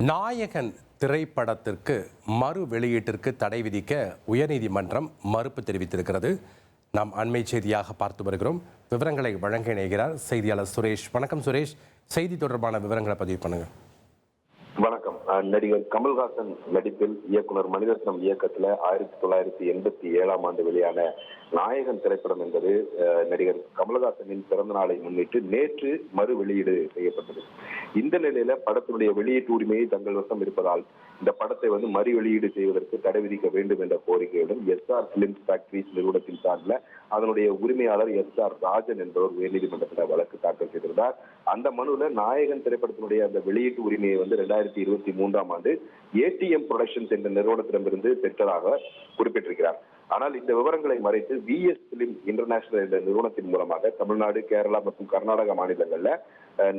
நாயகன் திரைப்படத்திற்கு மறு வெளியீட்டிற்கு தடை விதிக்க உயர்நீதிமன்றம் மறுப்பு தெரிவித்திருக்கிறது. நாம் அண்மை செய்தியாக பார்த்து வருகிறோம். விவரங்களை வழங்க இணைகிறார் செய்தியாளர் சுரேஷ். வணக்கம் சுரேஷ், செய்தி தொடர்பான விவரங்களை பதிவு பண்ணுங்க. வணக்கம். நடிகர் கமல்ஹாசன் நடிப்பில் இயக்குனர் மணிரத்னம் இயக்கத்துல 1987 ஆண்டு வெளியான நாயகன் திரைப்படம் என்பது நடிகர் கமல்ஹாசனின் பிறந்த நாளை முன்னிட்டு நேற்று மறு வெளியீடு செய்யப்பட்டது. இந்த நிலையில படத்தினுடைய வெளியீட்டு உரிமையை தங்கள் வசம் இருப்பதால் இந்த படத்தை மறு வெளியீடு செய்வதற்கு தடை விதிக்க வேண்டும் என்ற கோரிக்கையுடன் எஸ்ஆர் பிலிம்ஸ் ஃபேக்டரிஸ் நிறுவனத்தின் சார்பில் அதனுடைய உரிமையாளர் எஸ்ஆர் ராஜன் என்பவர் உயர்நீதிமன்றத்தில் வழக்கு தாக்கல் செய்திருந்தார். அந்த மனுவில் நாயகன் திரைப்படத்தினுடைய அந்த வெளியீட்டு உரிமையை 2023ஆம் ஆண்டு ஏடிஎம் புரொடக்ஷன்ஸ் என்ற நிறுவனத்திடமிருந்து பெற்றதாக குறிப்பிட்டிருக்கிறார். ஆனால் இந்த விவரங்களை மறைத்து விஎஸ் பிலிம் இன்டர்நேஷனல் என்ற நிறுவனத்தின் மூலமாக தமிழ்நாடு, கேரளா மற்றும் கர்நாடகா மாநிலங்கள்ல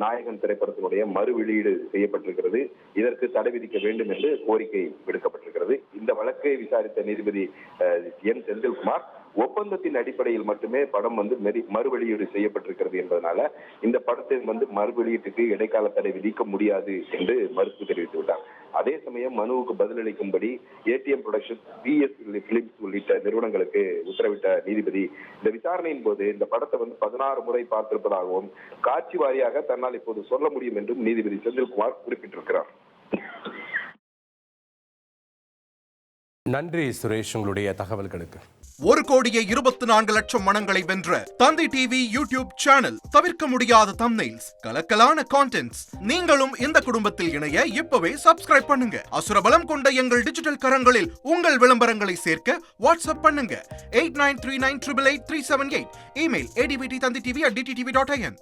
நாயகன் திரைப்படத்தினுடைய மறு வெளியீடு செய்யப்பட்டிருக்கிறது. இதற்கு தடை விதிக்க வேண்டும் என்று கோரிக்கை விடுக்கப்பட்டிருக்கிறது. இந்த வழக்கை விசாரித்த நீதிபதி என் செந்தில்குமார் ஒப்பந்தத்தின் அடிப்படையில் மட்டுமே படம் மறு வெளியீடு செய்யப்பட்டிருக்கிறது என்பதனால இந்த படத்தை மறு வெளியீட்டுக்கு இடைக்கால தடை விதிக்க முடியாது என்று மறுப்பு தெரிவித்து விட்டார். அதே சமயம் மனுவுக்கு பதிலளிக்கும்படி ஏடிஎம் புரொடக்ஷன், விஎஸ் பிலிம்ஸ் உள்ளிட்ட நிறுவனங்களுக்கு உத்தரவிட்ட நீதிபதி இந்த விசாரணையின் போது இந்த படத்தை 16 முறை பார்த்திருப்பதாகவும் காட்சி வாரியாக தன்னால் இப்போது சொல்ல முடியும் என்றும் நீதிபதி செந்தில்குமார் குறிப்பிட்டிருக்கிறார். நன்றி சுரேஷ், உங்களுடைய தகவல்களுக்கு. 1,24,00,000 மனங்களை வென்ற தந்தி டிவி யூடியூப் சேனல். தவிர்க்க முடியாத தம்ப்நெயில்ஸ், கலக்கலான கான்டென்ட்ஸ். நீங்களும் இந்த குடும்பத்தில் இணைய இப்பவே சப்ஸ்கிரைப் பண்ணுங்க. அசுரபலம் கொண்ட எங்கள் டிஜிட்டல் கரங்களில் உங்கள் விளம்பரங்களை சேர்க்க வாட்ஸ்அப் பண்ணுங்க. 8939888378. Email advtthanditv@dttv.in.